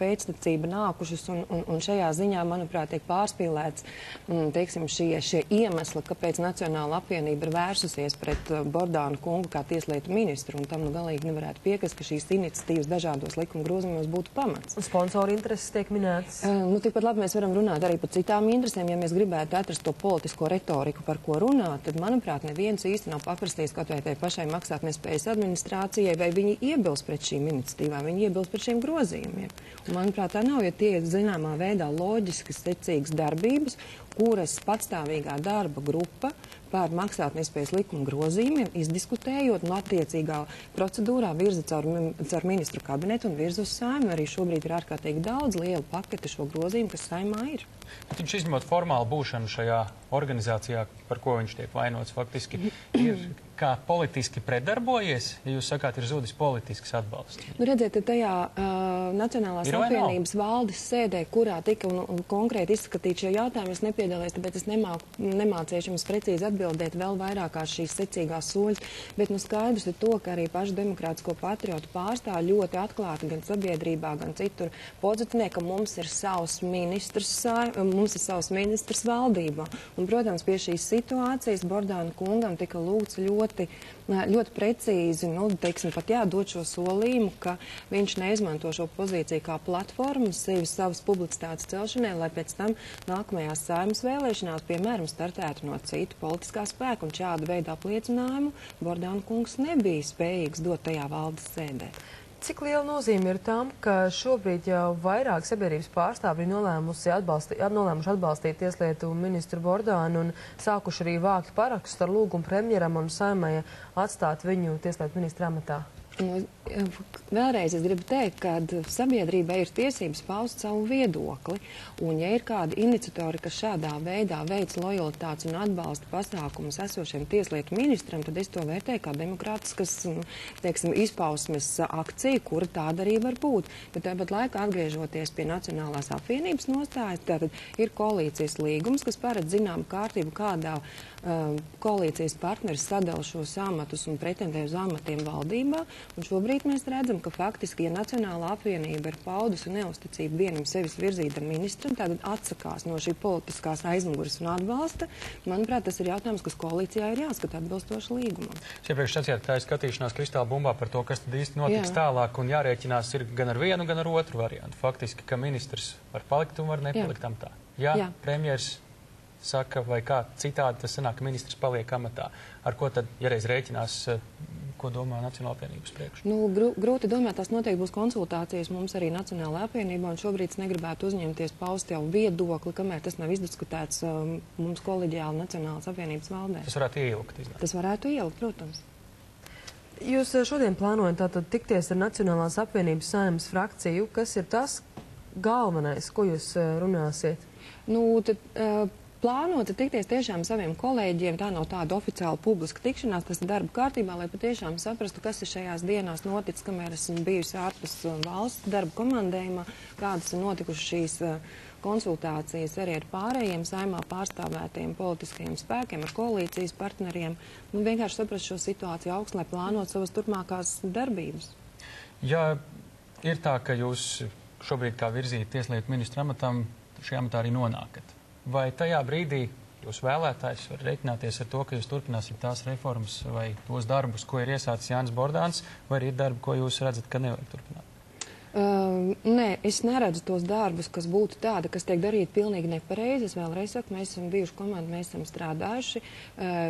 pēctecība nākušas, un šajā ziņā, manuprāt, tiek pārspīlēts, teiksim, šie iemesli, kāpēc Nacionāla apvienība ir vērsusies pret Bordānu kungu kā tieslietu ministru, un tam galīgi nevarētu piekrist, ka šīs iniciatīvas dažādos likuma grozījumos būtu pamats. Sponsoru intereses tiek minētas? Tikpat labi mēs varam runāt arī par citām interesēm. Ja mēs gribētu atrast to politisko retoriku, par ko runāt, tad, manuprāt, neviens īsti nav paprastījis kaut vai tai pašai maksātnespējas administrācijai, vai viņi iebilst pret šīm iniciatīvām, viņi iebilst pret šiem grozījumiem. Un, manuprāt, tā nav, jo tie ir zināmā veidā loģiskas, secīgas darbības, kuras patstāvīgā darba grupa par maksātnespējas likuma grozījumiem izdiskutējot un attiecīgā procedūrā virza caur ministru kabinetu un virza uz Saeimu. Arī šobrīd ir ārkārtīgi daudz lielu paketi šo grozījumu, kas Saeimā ir. Bet viņš izņemot formālu būšanu šajā organizācijā, par ko viņš tiek vainots, faktiski ir kā politiski pretdarbojies, ja jūs sakāt, ir zudis politisks atbalsts? Redziet, tajā Nacionālās apvienības valdes sēdē, kurā tika un konkrēti izskatīt šie jautājumi, es nepiedalījos, tāpēc es nemācīšu jums precīzi atbildēt vēl vairākās šīs secīgās soļas, bet skaidrs ir to, ka arī pašu demokrātisko patriotu pārstāv ļoti atklāti gan sabiedrībā, gan citur pozicionē, ka mums ir savs ministrs valdībā. Un, protams, pie šīs situācijas Bordāna kungam tika lūgts ļoti precīzi, teiksim, pat jādod šo solījumu, ka viņš neizmanto šo pozīciju kā platformu savas publicitātes celšanai, lai pēc tam nākamajās Saeimas vēlēšanās, piemēram, startētu no citu politiskā spēka, un šādu veidu apliecinājumu Bordāna kungs nebija spējīgs dot tajā valdes sēdē. Cik liela nozīme ir tam, ka šobrīd jau vairāk sabiedrības pārstāvji nolēmuši atbalstīt tieslietu ministru Bordānu un sākuši arī vākt parakstus ar lūgumu premjeram un Saeimai atstāt viņu tieslietu ministra amatā? Vēlreiz es gribu teikt, ka sabiedrībai ir tiesības paust savu viedokli, un ja ir kādi iniciatori, kas šādā veidā veic lojalitātes un atbalsta pasākumus esošiem tieslietu ministram, tad es to vērtēju kā demokrātiskas, teiksim, izpausmes akcija, kura tāda arī var būt. Bet tāpat laikā atgriežoties pie Nacionālās apvienības nostājas, tātad ir koalīcijas līgums, kas paredz zināmu kārtību, kādā koalīcijas partneris sadala šos amatus un pretendē uz amatiem valdībā. Un šobrīd mēs redzam, ka faktiski, ja Nacionālā apvienība ir paudusi neusticību vienam sevis virzītam ministram, tātad atsakās no šī politiskās aizmugures un atbalsta, manuprāt, tas ir jautājums, kas koalīcijā ir jāskata atbilstoši līgumam. Iepriekš sacījāt, tā ir skatīšanās kristāla bumbā par to, kas tad īsti notiks tālāk, un jārēķinās ir gan ar vienu, gan ar otru variantu. Faktiski, ka ministrs var palikt un var nepalikt amatā. Jā. Premjers saka, vai kā citādi tas sanāk, ka ministrs paliek amatā. Ar ko tad, ja reiz rēķinās, ko domā Nacionāla apvienības priekš? Grūti domāt, tās noteikti būs konsultācijas mums arī Nacionālajā apvienībā, un šobrīd es negribētu uzņemties paust jau viedokli, kamēr tas nav izdiskutēts mums kolēģiāli Nacionālas apvienības valdē. Tas varētu ielikt. Tas varētu ielikt, protams. Jūs šodien plānojat tātad tikties ar Nacionālās apvienības Saeimas frakciju. Kas ir tas galvenais, ko jūs runāsiet? Plānota tikties tiešām saviem kolēģiem, tā nav tāda oficiāla publiska tikšanās, tas ir darba kārtībā, lai patiešām saprastu, kas ir šajās dienās noticis, kamēr esmu bijusi ārpus valsts darba komandējumā, kādas ir notikušas šīs konsultācijas arī ar pārējiem Saeimā pārstāvētajiem politiskajiem spēkiem, ar koalīcijas partneriem, un vienkārši saprast šo situāciju augstu, lai plānot savas turpmākās darbības. Ja ir tā, ka jūs šobrīd kā virzīt tieslietu ministru amatam, šajā amatā arī nonākat. Vai tajā brīdī jūs vēlētājs var reiķināties ar to, ka jūs turpināsiet tās reformas vai tos darbus, ko ir iesācis Jānis Bordāns, vai arī ir darbi, ko jūs redzat, ka nevajag turpināt? Nē, es neredzu tos darbus, kas būtu tādi, kas tiek darīti pilnīgi nepareizi. Es vēlreiz saku, mēs esam bijuši komanda, mēs esam strādājuši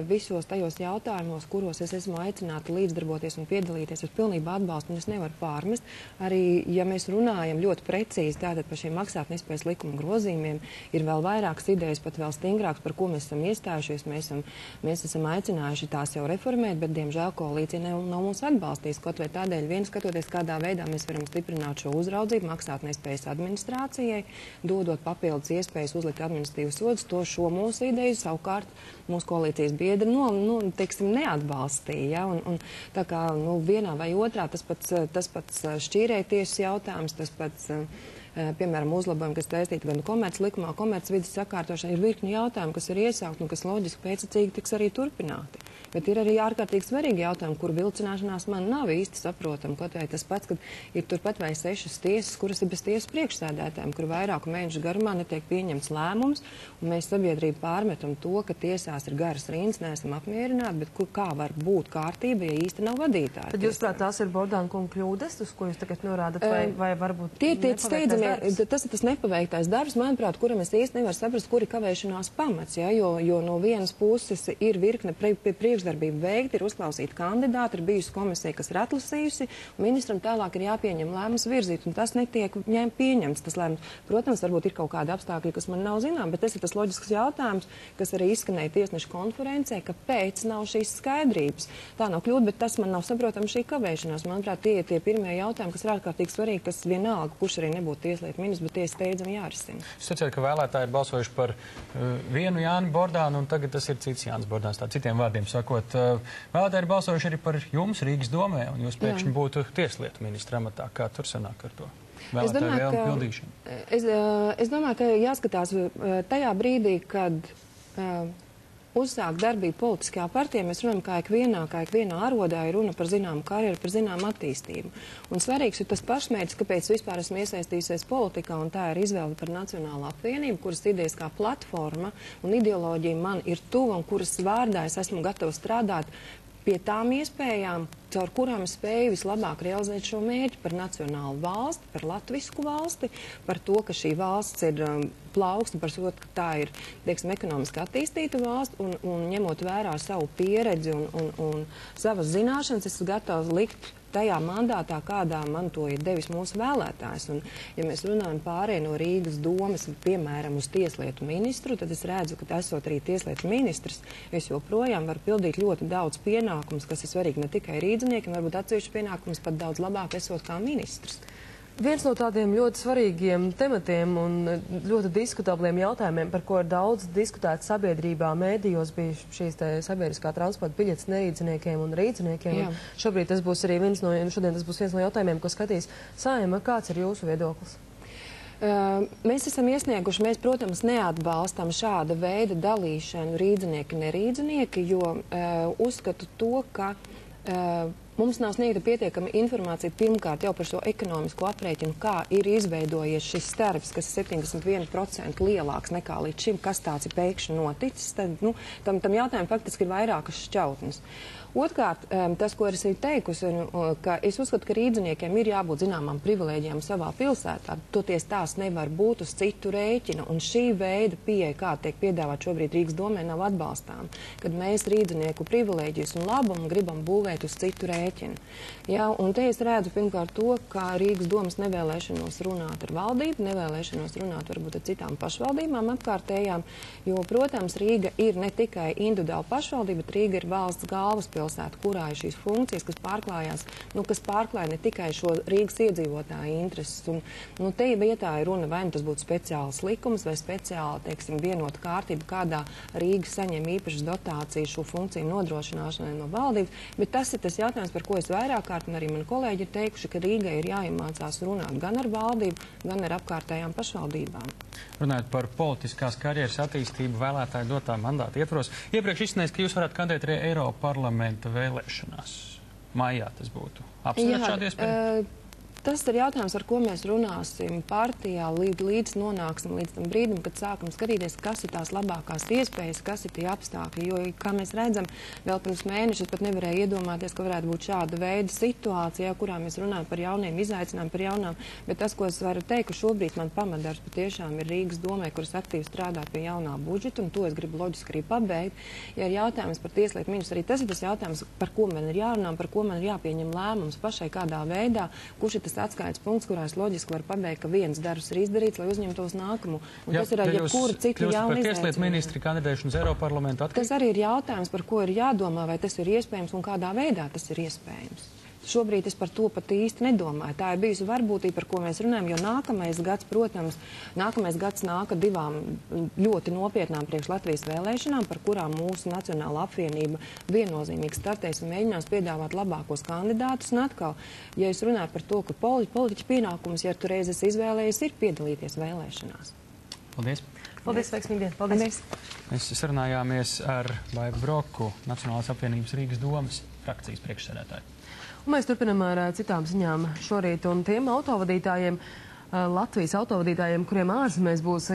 visos tajos jautājumos, kuros es esmu aicināta līdzdarboties un piedalīties. Es pilnībā atbalstu un es nevaru pārmest. Arī, ja mēs runājam ļoti precīzi tātad par šiem maksātnespējas likuma grozījumiem, ir vēl vairākas idejas, pat vēl stingrākas, par ko mēs esam iestājušies. Mēs esam aicinājuši tās jau reformēt, bet, diemžēl, koalīcija nav mūs atbalstījis. Kaut vai tādēļ vien skatoties, kādā veidā mēs varam stiprināt šo uzraudzību maksātnespējas administrācijai, dodot papildus iespējas uzlikt administratīvas sodus, šo mūsu ideju savukārt mūsu koalīcijas biedri neatbalstīja. Ja? Un tā kā vienā vai otrā tas pats šķīrējtiesas jautājums, tas pats, piemēram, uzlabojumi, kas saistīti gan komerclikumā, komercvides sakārtošana, ir virkni jautājumu, kas ir iesākt un kas loģiski pēcacīgi tiks arī turpināti. Bet ir arī ārkārtīgi svarīgi jautājumi, kur vilcināšanās man nav īsti saprotama. Kaut vai tas pats, kad ir turpat vai 6 tiesas, kuras ir bez tiesas priekšsēdētājiem, kur vairāku mēnešu garumā netiek pieņemts lēmums, un mēs sabiedrību pārmetam to, ka tiesās ir garas rindas, neesam apmierināti, bet kā var būt kārtība, ja īsti nav vadītāji. Tad jūs prāt, tās ir Bordāna kunga kļūdas, uz ko jūs tagad norādat, vai varbūt tie steidzamie, tas ir tas nepaveiktais darbs, manuprāt, kuram es īsti nevaru saprast, kur ir kavēšanās pamats, ja? jo no vienas puses ir virkne priekšdarbību veikti, ir uzklausīti kandidāti, ir bijusi komisija, kas ir atlasījusi, un ministram tālāk ir jāpieņem lēmums virzīt, un tas netiek pieņemts, tas lēmums. Protams, varbūt ir kaut kādi apstākļi, kas man nav zinām, bet tas ir tas loģisks jautājums, kas arī izskanēja tiesnešu konferencē, kāpēc nav šīs skaidrības. Tā nav kļūda, bet tas man nav saprotama šī kavēšanās. Manuprāt, tie ir tie pirmie jautājumi, kas ir ārkārtīgi svarīgi, kas vienalga, kurš arī nebūtu tieslietu ministrs, bet tie steidzami jārisina. Es teicu, ka vēlētāji ir balsojuši par vienu Jāni Bordānu, un tagad tas ir cits Jānis Bordāns, tā citiem vārdiem sakot. Vēlētāji ir balsojuši arī par jums Rīgas domē, un jūs pēkšņi būtu tieslietu ministra amatā. Kā tur sanāk ar to? Es domāju, ka jāskatās tajā brīdī, kad uzsāk darbību politiskajā partijā, mēs runājam, kā ikvienā arodā ir runa par zināmu karjeru, par zināmu attīstību. Un svarīgs ir tas pašmērķis, kāpēc vispār esmu iesaistījusies politikā, un tā ir izvēle par Nacionālo apvienību, kuras idejas kā platforma un ideoloģija man ir tuva, un kuras vārdā es esmu gatava strādāt pie tām iespējām, caur kurām es spēju vislabāk realizēt šo mērķi par nacionālu valsti, par latvisku valsti, par to, ka šī valsts ir plauksne, par to, ka tā ir, teiksim, ekonomiski attīstīta valsts, un ņemot vērā savu pieredzi un savas zināšanas, es esmu gatava likt tajā mandātā, kādā man to ir devis mūsu vēlētājs. Un, ja mēs runājam pārēj no Rīgas domas, piemēram, uz tieslietu ministru, tad es redzu, ka esot arī tieslietu ministrs, es joprojām varu pildīt ļoti daudz pienākumus, kas ir svarīgi ne tikai rīdziniekiem, varbūt atsevišķi pienākumus pat daudz labāk esot kā ministrs. Viens no tādiem ļoti svarīgiem tematiem un ļoti diskutabliem jautājumiem, par ko ir daudz diskutēts sabiedrībā, mēdījos, bija šīs sabiedriskā transporta biļetes nerīdziniekiem un rīdziniekiem. Un šobrīd tas būs arī šodien tas būs viens no jautājumiem, ko skatīs Saeima. Kāds ir jūsu viedoklis? Mēs esam iesnieguši, mēs, protams, neatbalstam šāda veida dalīšanu rīdzinieki, nerīdzinieki, jo uzskatu to, ka mums nav sniegta pietiekama informācija pirmkārt jau par šo ekonomisko aprēķinu, kā ir izveidojies šis starps, kas ir 71% lielāks nekā līdz šim, kas tāds ir pēkšņi noticis. Tad, tam jautājumam faktiski ir vairākas šķautnes. Otrkārt, tas, ko es esmu teikusi, ka es uzskatu, ka rīdziniekiem ir jābūt zināmām privilēģijām savā pilsētā. Toties tās nevar būt uz citu rēķina, un šī veida pieeja, kā tiek piedāvāt šobrīd Rīgas domē, nav atbalstām, kad mēs rīdzinieku privilēģijas un labumu gribam būvēt uz citu rēķinu. Jā, un te es redzu pirmkārt to, ka Rīgas domas nevēlēšanos runāt ar valdību, nevēlēšanos runāt varbūt ar citām pašvaldībām apkārtējām, jo, protams, Rīga ir ne tikai individuāla pašvaldība, bet Rīga ir valsts galvaspilsēta, kurā ir šīs funkcijas, kas pārklājās, kas pārklāja ne tikai šo Rīgas iedzīvotāju intereses. Un, te vietā ir runa, vai tas būtu speciāls likums vai speciāla, teiksim, vienota kārtība, kādā Rīga saņem īpašas dotācijas šo funkciju nodrošināšanai no valdības, bet tas ir tas jautājums, par ko es vairāk kārt, un arī mani kolēģi ir teikuši, ka Rīgai ir jāiemācās runāt gan ar valdību, gan ar apkārtējām pašvaldībām. Runājot par politiskās karjeras attīstību vēlētāju dotā mandāta ietvaros, iepriekš izsniedz, ka jūs varētu kandidēt arī Eiropa parlamenta vēlēšanās. Maijā tas būtu. Apsvērt šādu iespēju? Tas ir jautājums, ar ko mēs runāsim partijā, līdz nonāksim līdz tam brīdim, kad sākam skatīties, kas ir tās labākās iespējas, kas ir tie apstākļi. Jo, kā mēs redzam, vēl pirms mēneša pat nevarēja iedomāties, ka varētu būt šāda veida situācija, kurā mēs runājam par jauniem izaicinājumiem, par jaunām. Bet tas, ko es varu teikt, ka šobrīd man pamatdarbs patiešām ir Rīgas domē, kuras aktīvi strādā pie jaunā budžeta, un to es gribu loģiski arī pabeigt. Ja ir jautājums par tieslietu ministru, arī tas ir tas jautājums, par ko man ir jārunā, par ko man ir jāpieņem lēmums pašai kādā veidā, kurš ir tas atskaites punkts, kurā es loģiski varu pabeigt, ka viens darbs ir izdarīts, lai uzņemtos nākamu. Un tas ir ar jebkuru citu jaunu izaicinājumi. Tieslietu ministri kandidēšanu uz Eiropa parlamentu atkarību? Tas arī ir jautājums, par ko ir jādomā, vai tas ir iespējams un kādā veidā tas ir iespējams. Šobrīd es par to pat īsti nedomāju. Tā ir bijusi varbūtība, par ko mēs runājam, jo nākamais gads, protams, nāka divām ļoti nopietnām priekš Latvijas vēlēšanām, par kurām mūsu Nacionāla apvienība viennozīmīgi startēs un mēģinās piedāvāt labākos kandidātus. Un atkal, ja es runāju par to, ka politiķa pienākums, ja tu reiz esi izvēlējies, ir piedalīties vēlēšanās. Paldies! Paldies, veiksmīgi dienu! Paldies! Mēs sarunājāmies ar Baibu Broku, Nacionālās apvienības Rīgas domas frakcijas priekšsēdētāju. Un mēs turpinam ar citām ziņām šorīt un tiem autovadītājiem, Latvijas autovadītājiem, kuriem ārzemēs būs